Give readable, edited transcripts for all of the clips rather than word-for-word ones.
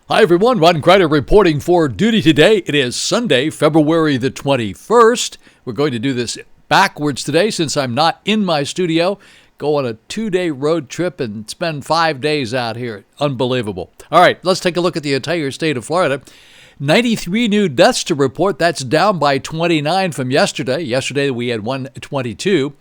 Hi everyone, Ron Crider reporting for duty today. It is Sunday, February the 21st. We're going to do this backwards today since I'm not in my studio. Go on a 2-day road trip and spend 5 days out here. Unbelievable. All right, let's take a look at the entire state of Florida. 93 new deaths to report. That's down by 29 from yesterday. Yesterday we had 122.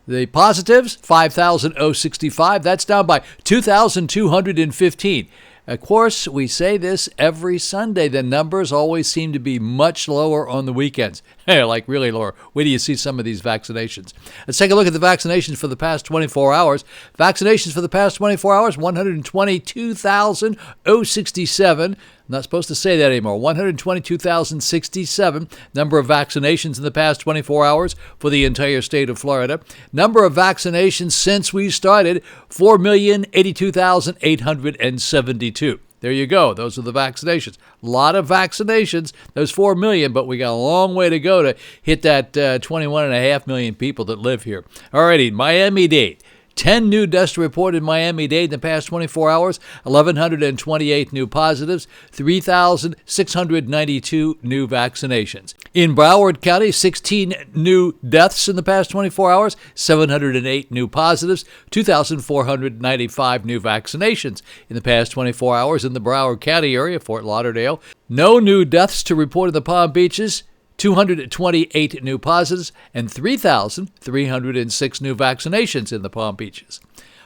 The positives, 5,065. That's down by 2,215. Of course, we say this every Sunday. The numbers always seem to be much lower on the weekends. Like really lower. Wait till you see some of these vaccinations. Let's take a look at the vaccinations for the past 24 hours. Vaccinations for the past 24 hours, 122,067. I'm not supposed to say that anymore. 122,067 number of vaccinations in the past 24 hours for the entire state of Florida. Number of vaccinations since we started, 4,082,872. There you go. Those are the vaccinations. A lot of vaccinations. Those 4 million, but we got a long way to go to hit that 21.5 million people that live here. Alrighty, Miami-Dade. 10 new deaths reported in Miami-Dade in the past 24 hours, 1,128 new positives, 3,692 new vaccinations. In Broward County, 16 new deaths in the past 24 hours, 708 new positives, 2,495 new vaccinations in the past 24 hours in the Broward County area, Fort Lauderdale. No new deaths to report in the Palm Beaches. 228 new positives, and 3,306 new vaccinations in the Palm Beaches.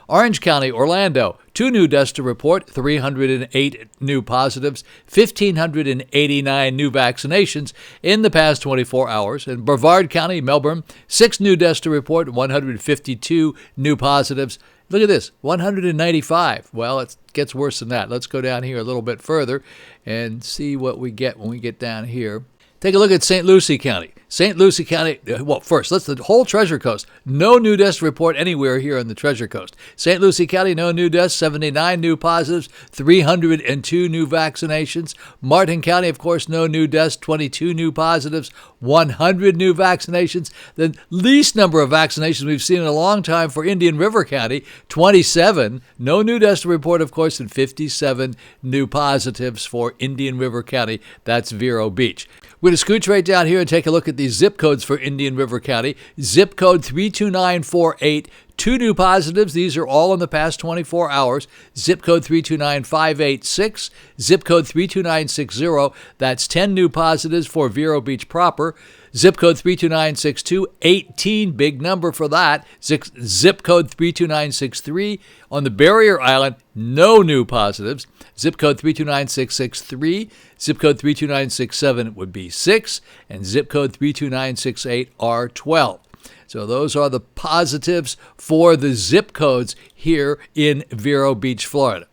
Orange County, Orlando, 2 new deaths to report, 308 new positives, 1,589 new vaccinations in the past 24 hours. In Brevard County, Melbourne, 6 new deaths to report, 152 new positives. Look at this, 195. Well, it gets worse than that. Let's go down here a little bit further and see what we get when we get down here. Take a look at St. Lucie County. St. Lucie County, well, first, let's the whole Treasure Coast. No new deaths to report anywhere here on the Treasure Coast. St. Lucie County, no new deaths, 79 new positives, 302 new vaccinations. Martin County, of course, no new deaths, 22 new positives, 100 new vaccinations. The least number of vaccinations we've seen in a long time for Indian River County, 27. No new deaths to report, of course, and 57 new positives for Indian River County. That's Vero Beach. We're going to scooch right down here and take a look at the zip codes for Indian River County. Zip code 32948. 2 new positives. These are all in the past 24 hours. Zip code 329586. Zip code 32960. That's 10 new positives for Vero Beach proper. Zip code 32962. 18, big number for that. Zip code 32963. On the Barrier Island, no new positives. Zip code 329663. Zip code 32967 would be 6. And zip code 32968 are 12. So those are the positives for the zip codes here in Vero Beach, Florida.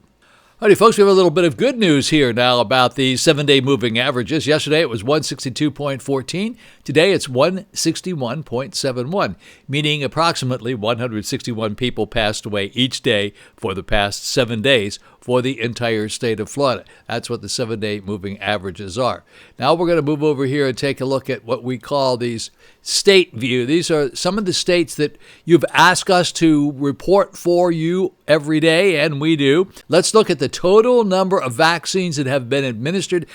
Alrighty, folks, we have a little bit of good news here now about the 7-day moving averages. Yesterday it was 162.14. Today it's 161.71, meaning approximately 161 people passed away each day for the past 7 days for the entire state of Florida. That's what the 7-day moving averages are. Now we're going to move over here and take a look at what we call these state view. These are some of the states that you've asked us to report for you every day, and we do. Let's look at the total number of vaccines that have been administered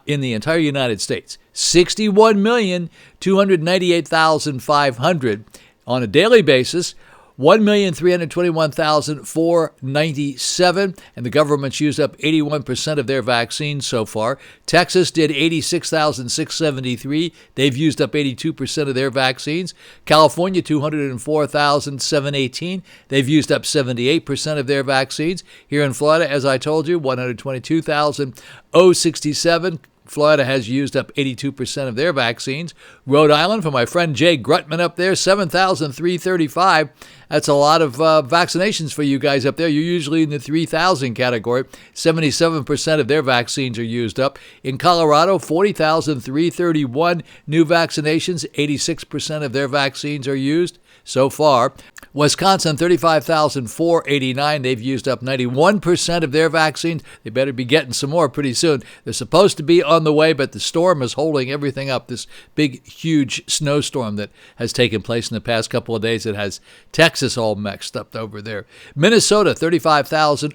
in the entire United States. 61,298,500 on a daily basis. 1,321,497, and the government's used up 81% of their vaccines so far. Texas did 86,673. They've used up 82% of their vaccines. California, 204,718. They've used up 78% of their vaccines. Here in Florida, as I told you, 122,067. Florida has used up 82% of their vaccines. Rhode Island, for my friend Jay Grutman up there, 7,335. That's a lot of vaccinations for you guys up there. You're usually in the 3,000 category. 77% of their vaccines are used up. In Colorado, 40,331 new vaccinations. 86% of their vaccines are used so far. Wisconsin, 35,489. They've used up 91% of their vaccines. They better be getting some more pretty soon. They're supposed to be on the way, but the storm is holding everything up. This big, huge snowstorm that has taken place in the past couple of days that has Texas all mixed up over there. Minnesota, 35,000.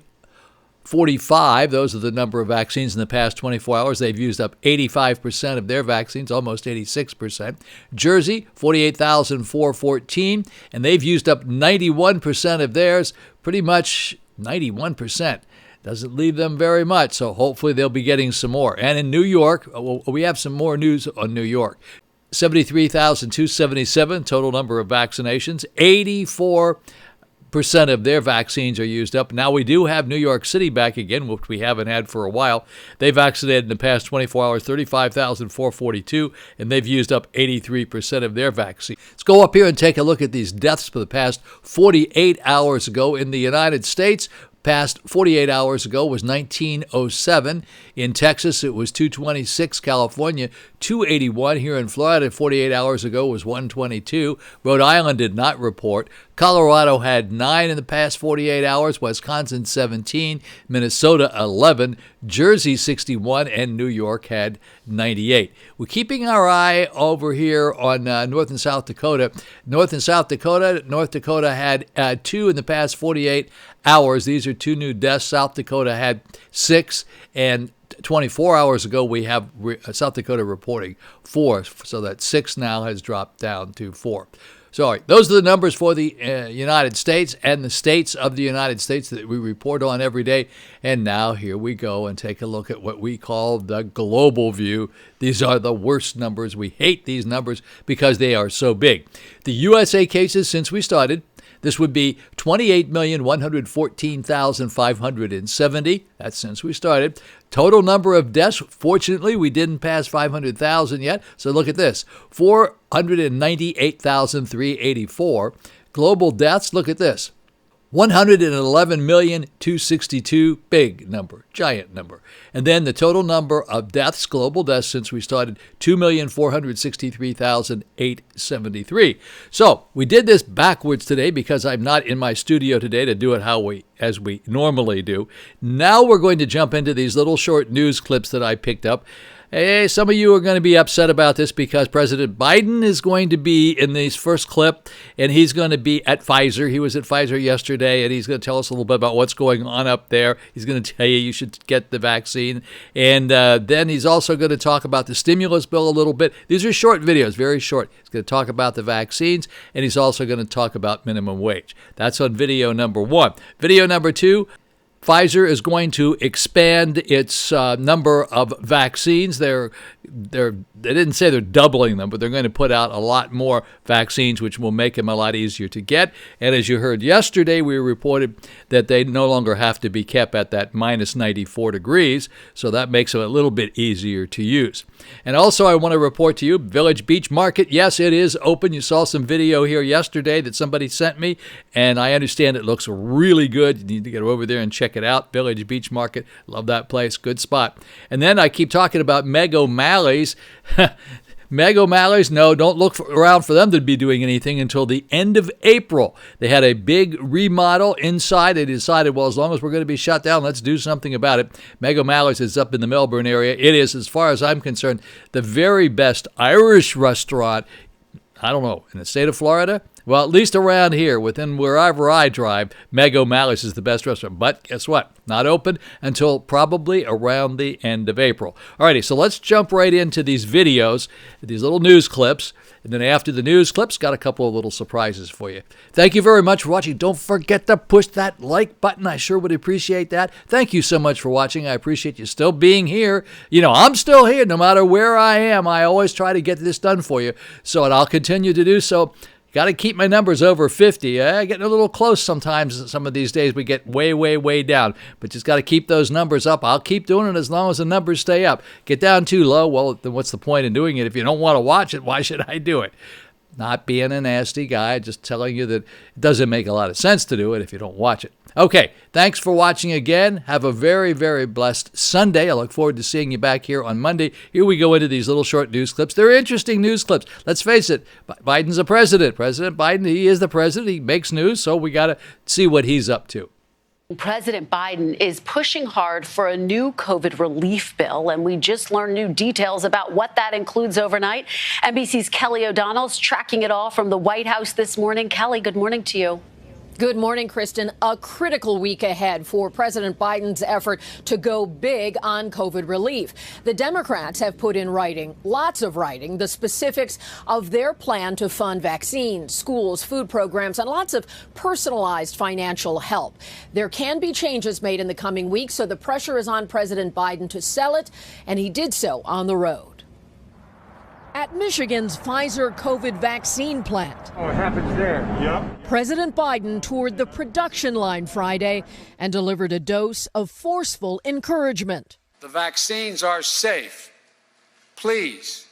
45, those are the number of vaccines in the past 24 hours. They've used up 85% of their vaccines, almost 86%. Jersey, 48,414, and they've used up 91% of theirs, pretty much 91%. Doesn't leave them very much, so hopefully they'll be getting some more. And in New York, we have some more news on New York. 73,277 total number of vaccinations. 84% of their vaccines are used up. Now we do have New York City back again, which we haven't had for a while. They vaccinated in the past 24 hours 35,442, and they've used up 83% of their vaccine. Let's go up here and take a look at these deaths for the past 48 hours ago in the United States. Past 48 hours ago was 1907. In Texas, it was 226. California, 281. Here in Florida, 48 hours ago was 122. Rhode Island did not report. Colorado had 9 in the past 48 hours. Wisconsin, 17. Minnesota, 11. Jersey, 61. And New York had 98. We're keeping our eye over here on North and South Dakota. North Dakota had 2 in the past 48 hours. These are 2 new deaths. South Dakota had 6, and 24 hours ago we have South Dakota reporting 4, so that 6 now has dropped down to 4. So those are the numbers for the United States and the states of the United States that we report on every day. And now here we go and take a look at what we call the global view. These are the worst numbers. We hate these numbers because they are so big. The USA cases since we started, this would be 28,114,570. That's since we started. Total number of deaths, fortunately, we didn't pass 500,000 yet. So look at this, 498,384. Global deaths, look at this, 111,262, big number, giant number. And then the total number of deaths, global deaths since we started, 2,463,873. So we did this backwards today because I'm not in my studio today to do it as we normally do. Now we're going to jump into these little short news clips that I picked up. Hey, some of you are going to be upset about this because President Biden is going to be in this first clip, and he's going to be at Pfizer. He was at Pfizer yesterday, and he's going to tell us a little bit about what's going on up there. He's going to tell you should get the vaccine. And then he's also going to talk about the stimulus bill a little bit. These are short videos, very short. He's going to talk about the vaccines, and he's also going to talk about minimum wage. That's on video number 1. Video number 2, Pfizer is going to expand its number of vaccines. They didn't say they're doubling them, but they're going to put out a lot more vaccines, which will make them a lot easier to get. And as you heard yesterday, we reported that they no longer have to be kept at that minus 94 degrees, so that makes them a little bit easier to use. And also, I want to report to you, Village Beach Market, yes, it is open. You saw some video here yesterday that somebody sent me, and I understand it looks really good. You need to get over there and check it out. Village Beach Market, love that place, good spot. And then I keep talking about Meg O'Malley's. Meg O'Malley's, no, don't look around for them to be doing anything until the end of April. They had a big remodel inside. They decided, well, as long as we're going to be shut down, let's do something about it. Meg O'Malley's is up in the Melbourne area. It is, as far as I'm concerned, the very best Irish restaurant, I don't know, in the state of Florida? Well, at least around here, within wherever I drive, Meg O'Malley's is the best restaurant. But guess what? Not open until probably around the end of April. Alrighty, so let's jump right into these videos, these little news clips. And then after the news clips, got a couple of little surprises for you. Thank you very much for watching. Don't forget to push that like button. I sure would appreciate that. Thank you so much for watching. I appreciate you still being here. You know, I'm still here no matter where I am. I always try to get this done for you. So, and I'll continue to do so. Got to keep my numbers over 50. Getting a little close sometimes. Some of these days we get way, way, way down. But just got to keep those numbers up. I'll keep doing it as long as the numbers stay up. Get down too low, well, then what's the point in doing it? If you don't want to watch it, why should I do it? Not being a nasty guy, just telling you that it doesn't make a lot of sense to do it if you don't watch it. Okay, thanks for watching again. Have a very, very blessed Sunday. I look forward to seeing you back here on Monday. Here we go into these little short news clips. They're interesting news clips. Let's face it, Biden's a president. President Biden, he is the president. He makes news, so we got to see what he's up to. President Biden is pushing hard for a new COVID relief bill, and we just learned new details about what that includes overnight. NBC's Kelly O'Donnell's tracking it all from the White House this morning. Kelly, good morning to you. Good morning, Kristen. A critical week ahead for President Biden's effort to go big on COVID relief. The Democrats have put in writing, lots of writing, the specifics of their plan to fund vaccines, schools, food programs, and lots of personalized financial help. There can be changes made in the coming weeks, so the pressure is on President Biden to sell it, and he did so on the road. At Michigan's Pfizer COVID vaccine plant. Oh, it happens there. Yep. President Biden toured the production line Friday and delivered a dose of forceful encouragement. The vaccines are safe. Please,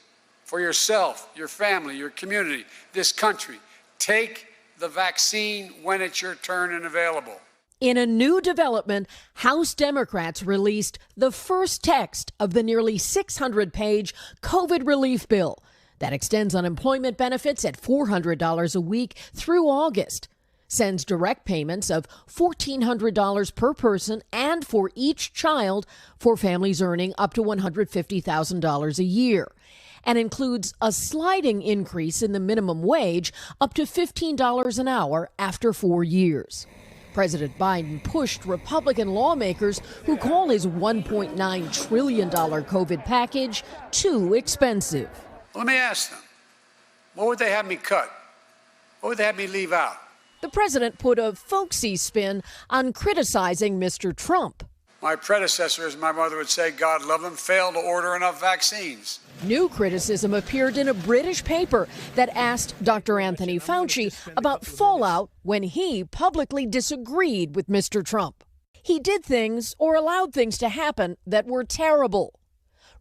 for yourself, your family, your community, this country, take the vaccine when it's your turn and available. In a new development, House Democrats released the first text of the nearly 600-page COVID relief bill that extends unemployment benefits at $400 a week through August, sends direct payments of $1,400 per person and for each child for families earning up to $150,000 a year, and includes a sliding increase in the minimum wage up to $15 an hour after 4 years. President Biden pushed Republican lawmakers who call his $1.9 trillion COVID package too expensive. Let me ask them, what would they have me cut? What would they have me leave out? The president put a folksy spin on criticizing Mr. Trump. My predecessor, as my mother would say, God love him, failed to order enough vaccines. New criticism appeared in a British paper that asked Dr. Anthony Fauci about fallout when he publicly disagreed with Mr. Trump. He did things or allowed things to happen that were terrible,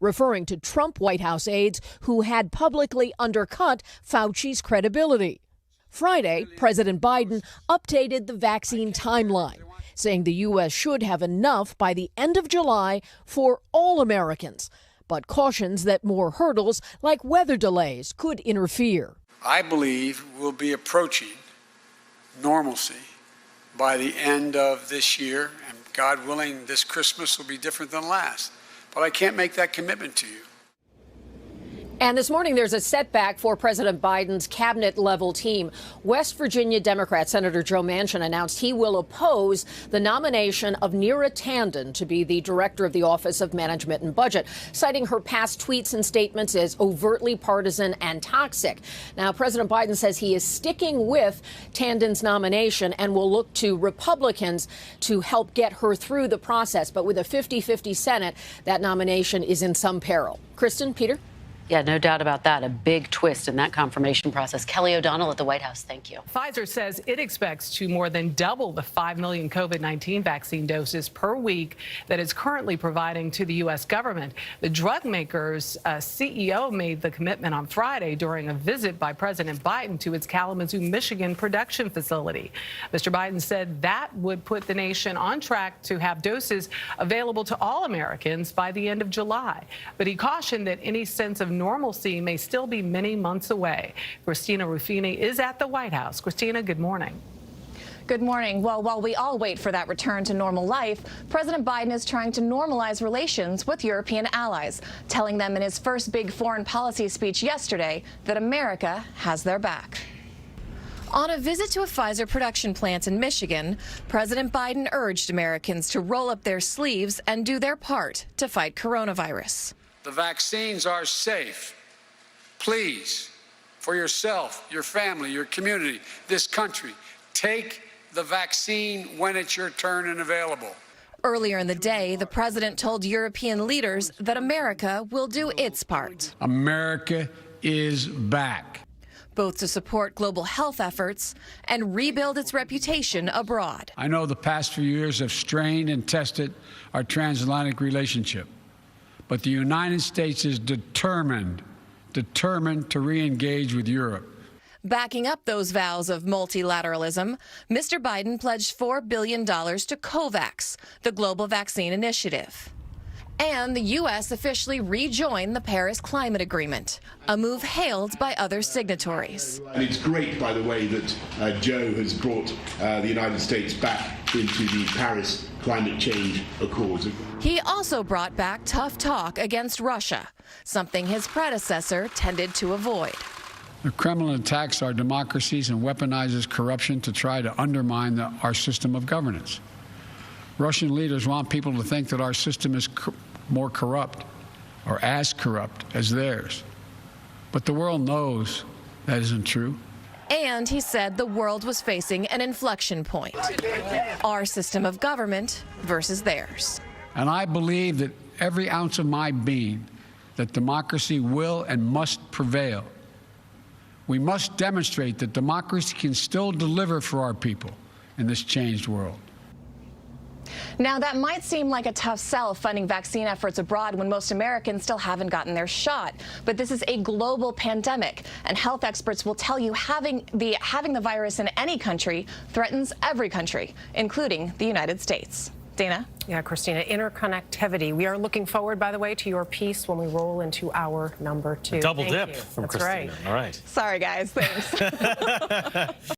referring to Trump White House aides who had publicly undercut Fauci's credibility. Friday, President Biden updated the vaccine timeline, saying the U.S. should have enough by the end of July for all Americans, but cautions that more hurdles like weather delays could interfere. I believe we'll be approaching normalcy by the end of this year, and God willing, this Christmas will be different than last. But I can't make that commitment to you. And this morning, there's a setback for President Biden's cabinet-level team. West Virginia Democrat Senator Joe Manchin announced he will oppose the nomination of Neera Tanden to be the director of the Office of Management and Budget, citing her past tweets and statements as overtly partisan and toxic. Now, President Biden says he is sticking with Tanden's nomination and will look to Republicans to help get her through the process. But with a 50-50 Senate, that nomination is in some peril. Kristen, Peter? Yeah, no doubt about that. A big twist in that confirmation process. Kelly O'Donnell at the White House. Thank you. Pfizer says it expects to more than double the 5 million COVID-19 vaccine doses per week that it's currently providing to the U.S. government. The drug maker's CEO made the commitment on Friday during a visit by President Biden to its Kalamazoo, Michigan production facility. Mr. Biden said that would put the nation on track to have doses available to all Americans by the end of July. But he cautioned that any sense of normalcy may still be many months away. Christina Ruffini is at the White House. Christina, good morning. Good morning. Well, while we all wait for that return to normal life, President Biden is trying to normalize relations with European allies, telling them in his first big foreign policy speech yesterday that America has their back. On a visit to a Pfizer production plant in Michigan, President Biden urged Americans to roll up their sleeves and do their part to fight coronavirus. The vaccines are safe. Please, for yourself, your family, your community, this country, take the vaccine when it's your turn and available. Earlier in the day, the president told European leaders that America will do its part. America is back. Both to support global health efforts and rebuild its reputation abroad. I know the past few years have strained and tested our transatlantic relationship. But the United States is determined to re-engage with Europe. Backing up those vows of multilateralism, Mr. Biden pledged $4 billion to COVAX, the global vaccine initiative. And the U.S. officially rejoined the Paris Climate Agreement, a move hailed by other signatories. And it's great, by the way, that Joe has brought the United States back into the Paris Climate Change Accords. He also brought back tough talk against Russia, something his predecessor tended to avoid. The Kremlin attacks our democracies and weaponizes corruption to try to undermine our system of governance. Russian leaders want people to think that our system is more corrupt or as corrupt as theirs. But the world knows that isn't true. And he said the world was facing an inflection point. Our system of government versus theirs. And I believe that every ounce of my being that democracy will and must prevail. We must demonstrate that democracy can still deliver for our people in this changed world. Now, that might seem like a tough sell, funding vaccine efforts abroad when most Americans still haven't gotten their shot. But this is a global pandemic, and health experts will tell you having the virus in any country threatens every country, including the United States. Dana? Yeah, Christina, interconnectivity. We are looking forward, by the way, to your piece when we roll into hour number 2. Double dip from That's Christina. right. All right. Sorry, guys. Thanks.